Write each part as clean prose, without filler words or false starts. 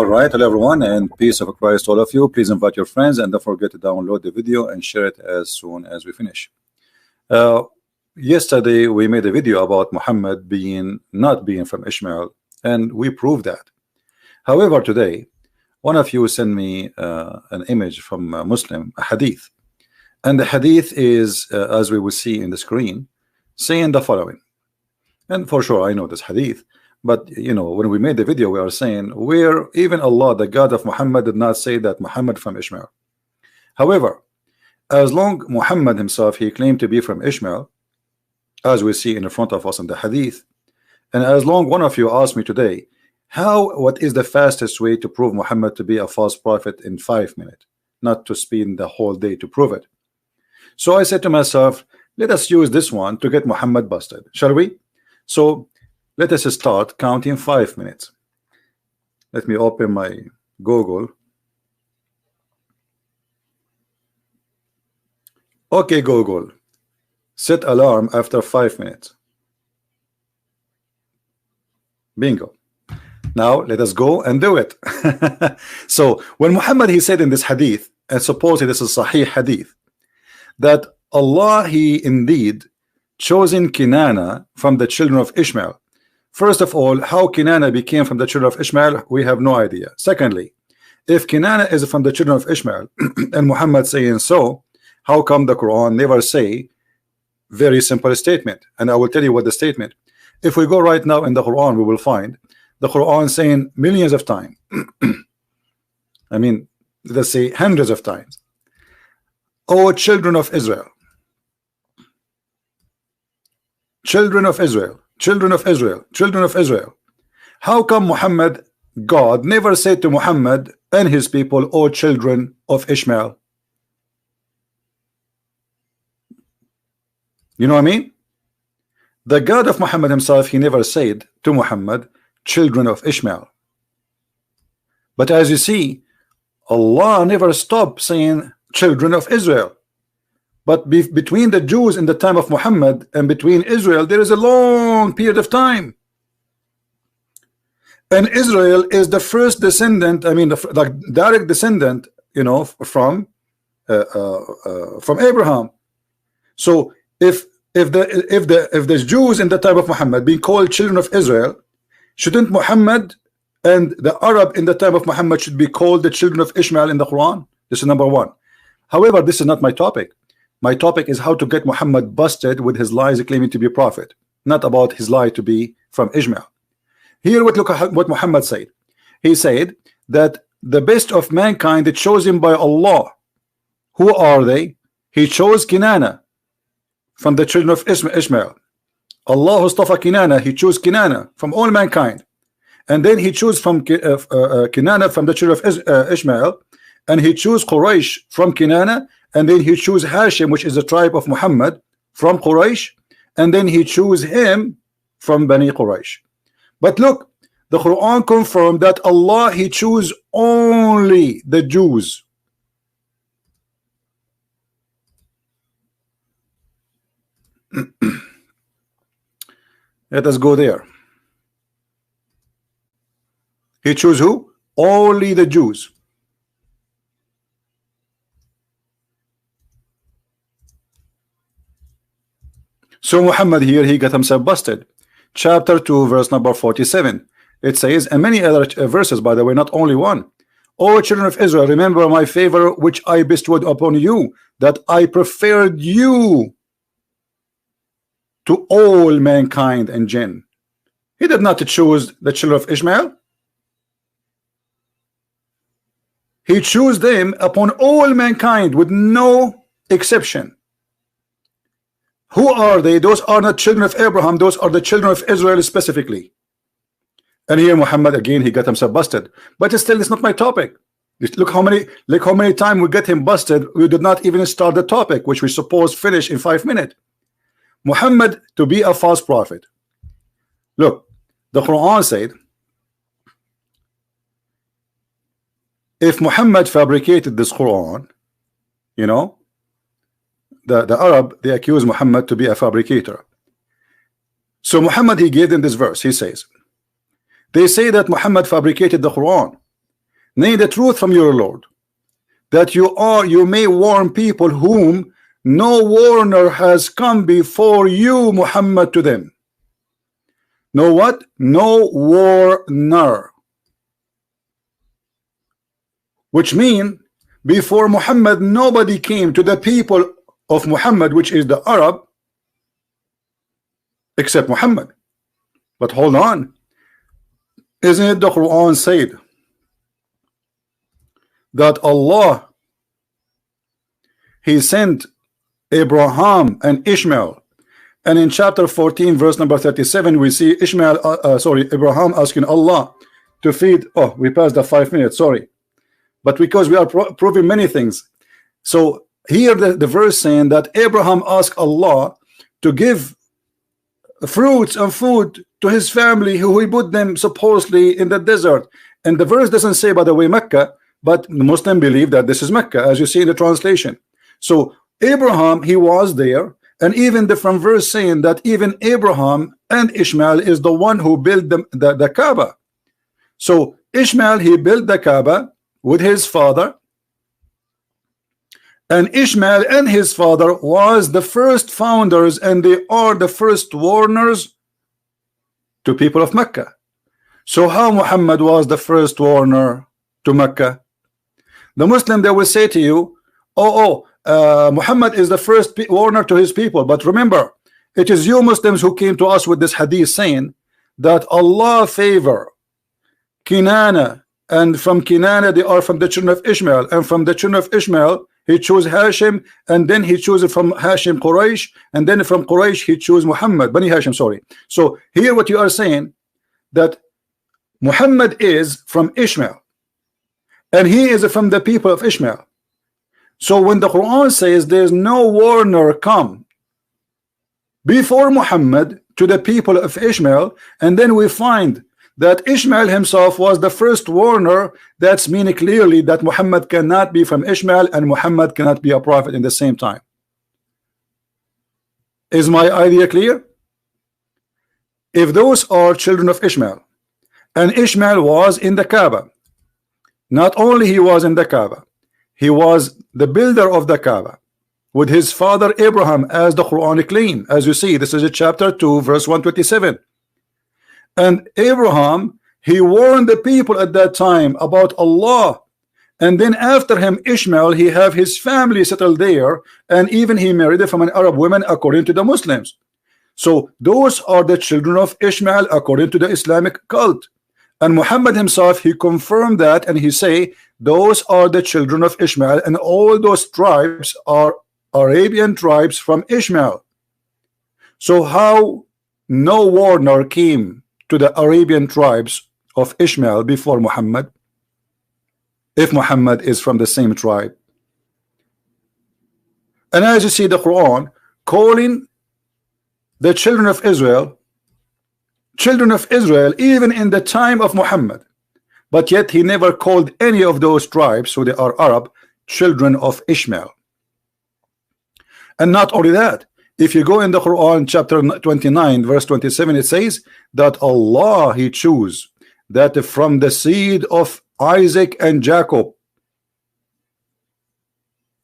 right, hello everyone, and peace of Christ all of you. Please invite your friends and don't forget to download the video and share it as soon as we finish. Yesterday we made a video about Muhammad not being from Ishmael, and we proved that. However, today one of you sent me an image from a Muslim, a hadith, and the hadith is as we will see in the screen, saying the following. And for sure I know this hadith, but you know, when we made the video we are saying where even Allah, the God of Muhammad, did not say that Muhammad from Ishmael. However, as long Muhammad himself, he claimed to be from Ishmael, as we see in front of us in the hadith, and as long one of you asked me today, what is the fastest way to prove Muhammad to be a false prophet in 5 minutes, not to spend the whole day to prove it. So I said to myself, let us use this one to get Muhammad busted, shall we? So let us start counting 5 minutes. Let me open my Google. Okay, Google, set alarm after 5 minutes. Bingo. Now let us go and do it. So when Muhammad, he said in this hadith, and supposedly this is Sahih hadith, that Allah, he indeed chosen Kinana from the children of Ishmael. First of all, how Kinana became from the children of Ishmael, we have no idea. Secondly, if Kinana is from the children of Ishmael and Muhammad saying so, how come the Quran never say very simple statement? And I will tell you what the statement. If we go right now in the Quran, we will find the Quran saying millions of times. I mean, let's say hundreds of times. O children of Israel, children of Israel, children of Israel, children of Israel. How come Muhammad, God, never said to Muhammad and his people, O children of Ishmael? You know what I mean? The God of Muhammad himself, he never said to Muhammad, children of Ishmael. But as you see, Allah never stopped saying children of Israel. But between the Jews in the time of Muhammad and between Israel, there is a long period of time. And Israel is the first descendant, I mean, the direct descendant, you know, from Abraham. So if the Jews in the time of Muhammad being called children of Israel, shouldn't Muhammad and the Arab in the time of Muhammad should be called the children of Ishmael in the Quran? This is number one. However, this is not my topic. My topic is how to get Muhammad busted with his lies claiming to be a prophet, not about his lie to be from Ishmael. Here, look at what Muhammad said. He said that the best of mankind is chosen by Allah. Who are they? He chose Kinana from the children of Ishmael. Allah Mustafa Kinana, he chose Kinana from all mankind, and then he chose from Kinana from the children of Ishmael, and he chose Quraysh from Kinana, and then he chose Hashim, which is the tribe of Muhammad, from Quraysh, and then he chose him from Bani Quraysh. But look, the Quran confirmed that Allah, he chose only the Jews. Let us go there. He chose who? Only the Jews. So Muhammad here, he got himself busted. Chapter 2, verse number 47. It says, and many other verses, by the way, not only one. O children of Israel, remember my favor which I bestowed upon you, that I preferred you to all mankind and jinn. He did not choose the children of Ishmael. He chose them upon all mankind with no exception. Who are they? Those are not children of Abraham. Those are the children of Israel specifically. And here Muhammad again, he got himself busted. But still, it's not my topic. Look how many times we get him busted. We did not even start the topic, which we suppose finish in 5 minutes. Muhammad to be a false prophet. Look, the Quran said, if Muhammad fabricated this Quran, you know, the Arab, they accuse Muhammad to be a fabricator. So Muhammad, he gave them this verse. He says, they say that Muhammad fabricated the Quran. nay, the truth from your Lord, that you may warn people whom no warner has come before you, Muhammad, to them. No what? No warner. Which mean before Muhammad nobody came to the people of Muhammad, which is the Arab, except Muhammad. But hold on, isn't it the Quran said that Allah, He sent Abraham and Ishmael, and in chapter 14 verse number 37 we see Abraham asking Allah to feed. Oh, we passed the 5 minutes, sorry, but because we are proving many things. So here the verse saying that Abraham asked Allah to give fruits and food to his family, who he put them supposedly in the desert. And the verse doesn't say, by the way, Mecca, but Muslims believe that this is Mecca, as you see in the translation. So Abraham, he was there, and even from verse saying that even Abraham and Ishmael is the one who built the Kaaba. So Ishmael, he built the Kaaba with his father, and Ishmael and his father was the first founders, and they are the first warners to people of Mecca. So how Muhammad was the first warner to Mecca? The Muslim, they will say to you, Muhammad is the first warner to his people. But remember, it is you Muslims who came to us with this hadith saying that Allah favor Kinana, and from Kinana they are from the children of Ishmael, and from the children of Ishmael he chose Hashim, and then he chose from Hashim Quraysh, and then from Quraysh he chose Muhammad, Bani Hashim, sorry. So here what you are saying, that Muhammad is from Ishmael, and he is from the people of Ishmael. So when the Quran says there's no warner come before Muhammad to the people of Ishmael, and then we find that Ishmael himself was the first warner, that's meaning clearly that Muhammad cannot be from Ishmael, and Muhammad cannot be a prophet in the same time. Is my idea clear? If those are children of Ishmael, and Ishmael was in the Kaaba, not only he was in the Kaaba, he was the builder of the Kaaba with his father Abraham, as the Quran claim. As you see, this is chapter 2 verse 127. And Abraham, he warned the people at that time about Allah, and then after him Ishmael, he have his family settled there, and even he married from an Arab woman according to the Muslims. So those are the children of Ishmael according to the Islamic cult. And Muhammad himself, he confirmed that, and he say those are the children of Ishmael, and all those tribes are Arabian tribes from Ishmael. So how no warner came to the Arabian tribes of Ishmael before Muhammad, if Muhammad is from the same tribe? And as you see the Quran calling the children of Israel even in the time of Muhammad, but yet he never called any of those tribes, so they are Arab, children of Ishmael. And not only that, if you go in the Quran chapter 29 verse 27, it says that Allah, he chose that from the seed of Isaac and Jacob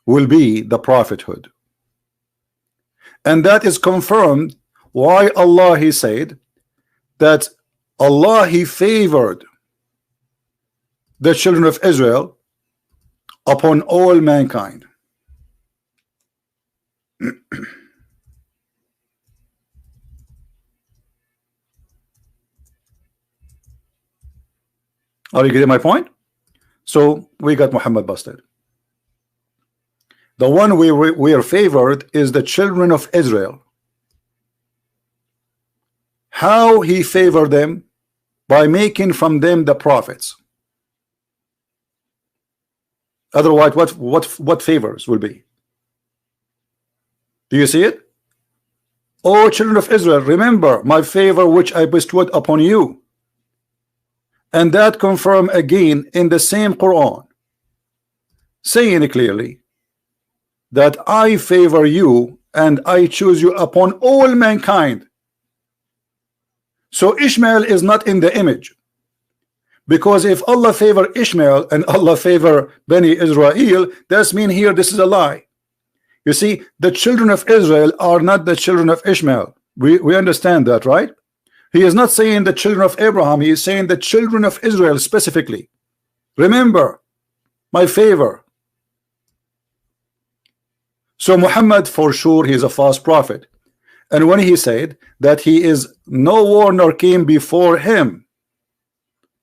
will be the prophethood. And that is confirmed why Allah, he said that Allah, he favored the children of Israel upon all mankind. Are you getting my point? So we got Muhammad busted. The one we are favored is the children of Israel. How he favored them? By making from them the prophets. Otherwise, what favors will be? Do you see it? O children of Israel, remember my favor which I bestowed upon you. And that confirmed again in the same Quran, saying clearly that I favor you and I choose you upon all mankind. So Ishmael is not in the image, Because if Allah favor Ishmael and Allah favor Bani Israel, that's mean here this is a lie. You see, the children of Israel are not the children of Ishmael. We understand that, right? He is not saying the children of Abraham, he is saying the children of Israel specifically. Remember my favor. So Muhammad, for sure, he is a false prophet. And when he said that he is no warner came before him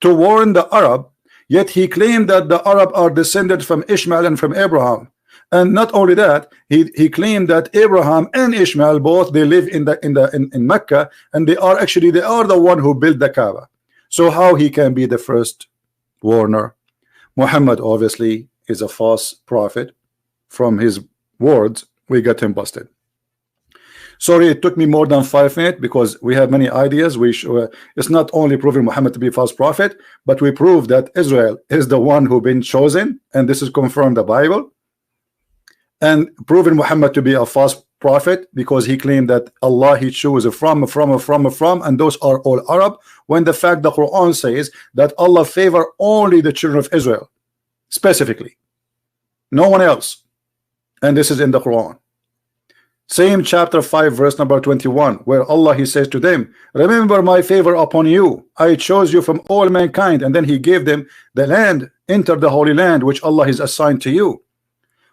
to warn the Arab, yet he claimed that the Arab are descended from Ishmael and from Abraham. And not only that, he claimed that Abraham and Ishmael both they live in Mecca, and they are the one who built the Kaaba. So how he can be the first warner? Muhammad obviously is a false prophet. From his words, we got him busted. Sorry, it took me more than 5 minutes because we have many ideas. It's not only proving Muhammad to be a false prophet, but we prove that Israel is the one who been chosen, and this is confirmed the Bible. And proven Muhammad to be a false prophet because he claimed that Allah he chose from, and those are all Arab, when the fact the Quran says that Allah favor only the children of Israel specifically, no one else. And this is in the Quran. Same chapter 5 verse number 21, where Allah he says to them, remember my favor upon you, I chose you from all mankind, and then he gave them the land, enter the holy land which Allah has assigned to you.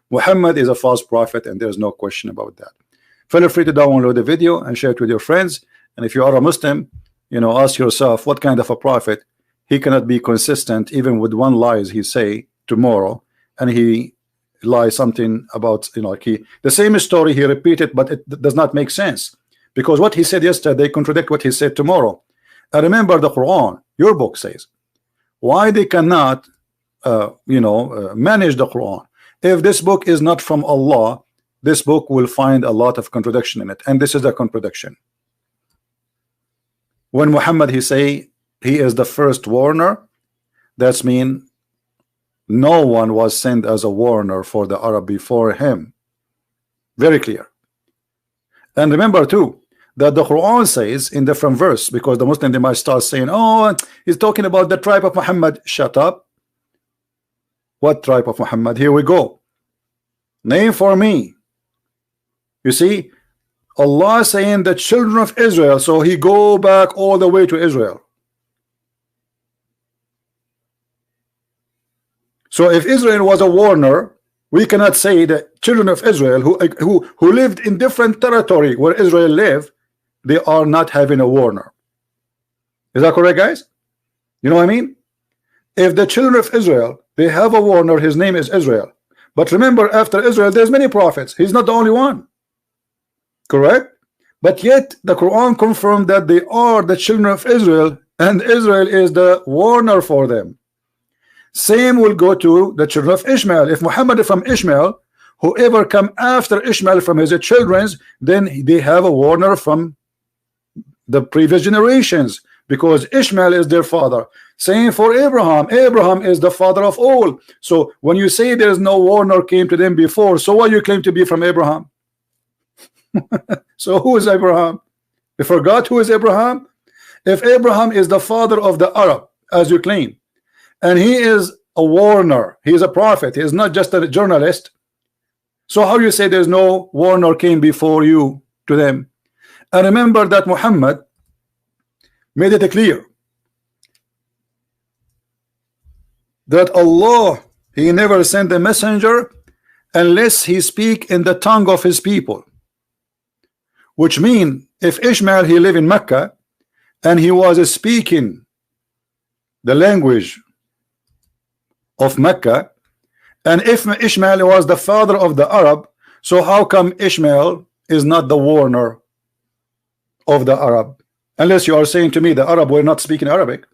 Muhammad is a false prophet, and there's no question about that. Feel free to download the video and share it with your friends. And if you are a Muslim, you know, ask yourself what kind of a prophet. He cannot be consistent even with one lies he say tomorrow, and he lie something about, you know, the same story he repeated, but it does not make sense because what he said yesterday contradict what he said tomorrow. And remember the Quran, your book says, why they cannot manage the Quran. If this book is not from Allah, this book will find a lot of contradiction in it, and this is a contradiction. When Muhammad he say he is the first warner, that's mean no one was sent as a warner for the Arab before him. Very clear. And remember too that the Quran says in different verse, because the Muslim they might start saying, oh, he's talking about the tribe of Muhammad. Shut up. What tribe of Muhammad? Here we go. Name for me. You see, Allah saying the children of Israel, so he go back all the way to Israel. So if Israel was a warner, we cannot say that children of Israel who lived in different territory where Israel lived, they are not having a warner. Is that correct, guys? You know what I mean? If the children of Israel they have a warner, his name is Israel. But remember, after Israel, there's many prophets. He's not the only one. Correct? But yet, the Quran confirmed that they are the children of Israel, and Israel is the warner for them. Same will go to the children of Ishmael. If Muhammad is from Ishmael, whoever come after Ishmael from his children, then they have a warner from the previous generations, because Ishmael is their father. Same for Abraham. Abraham is the father of all. So when you say there's no warner came to them before, so what you claim to be from Abraham? So who is Abraham? You forgot who is Abraham? If Abraham is the father of the Arab, as you claim, and he is a warner, he is a prophet, he is not just a journalist, so how you say there's no warner came before you to them? And remember that Muhammad made it clear that Allah he never sent a messenger unless he speak in the tongue of his people, which mean if Ishmael he live in Mecca and he was speaking the language of Mecca, and if Ishmael was the father of the Arab, so how come Ishmael is not the warner of the Arab? Unless you are saying to me the Arab were not speaking Arabic.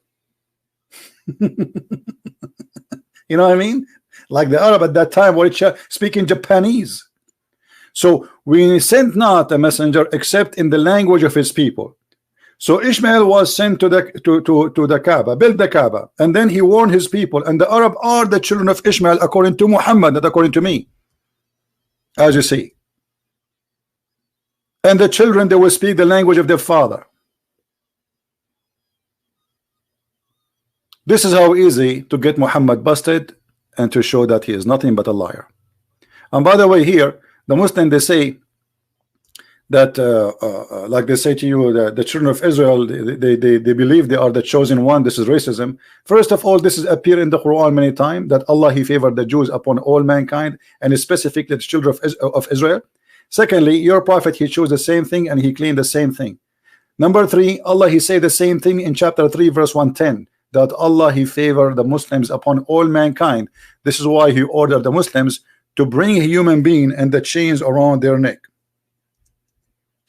You know what I mean? Like the Arab at that time were speaking Japanese. So we sent not a messenger except in the language of his people. So Ishmael was sent to the Kaaba, built the Kaaba, and then he warned his people, and the Arab are the children of Ishmael according to Muhammad, not according to me, as you see. And the children they will speak the language of their father. This is how easy to get Muhammad busted and to show that he is nothing but a liar. And by the way, here the Muslim, they say that like they say to you, the children of Israel, they believe they are the chosen one. This is racism. First of all, this is appear in the Quran many times, that Allah, he favored the Jews upon all mankind, and specifically the children of Israel. Secondly, your prophet, he chose the same thing and he claimed the same thing. Number three, Allah, he said the same thing in chapter 3 verse 110, that Allah, he favored the Muslims upon all mankind. This is why he ordered the Muslims to bring a human being and the chains around their neck,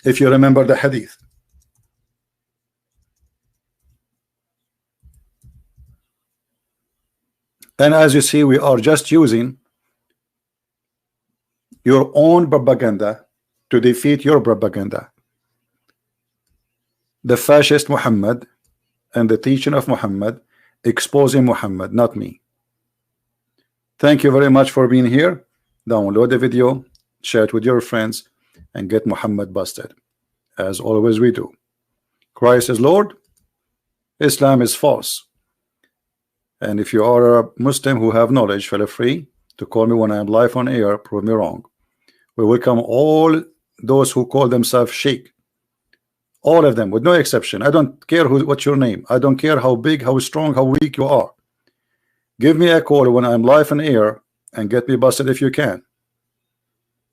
if you remember the hadith. And as you see, we are just using your own propaganda to defeat your propaganda. The fascist Muhammad and the teaching of Muhammad, exposing Muhammad, not me. Thank you very much for being here. Download the video, share it with your friends, and get Muhammad busted. As always we do. Christ is Lord, Islam is false. And if you are a Muslim who have knowledge, feel free to call me when I am live on air, prove me wrong. We welcome all those who call themselves sheikh. All of them, with no exception. I don't care what's your name. I don't care how big, how strong, how weak you are. Give me a call when I'm live on air and get me busted if you can.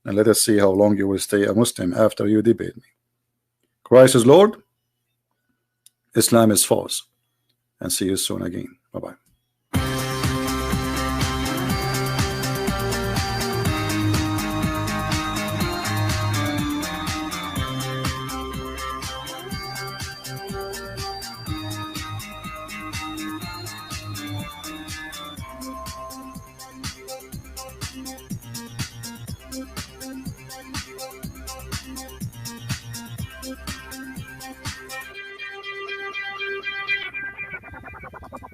And let us see how long you will stay a Muslim after you debate me. Christ is Lord, Islam is false. And see you soon again. Bye-bye.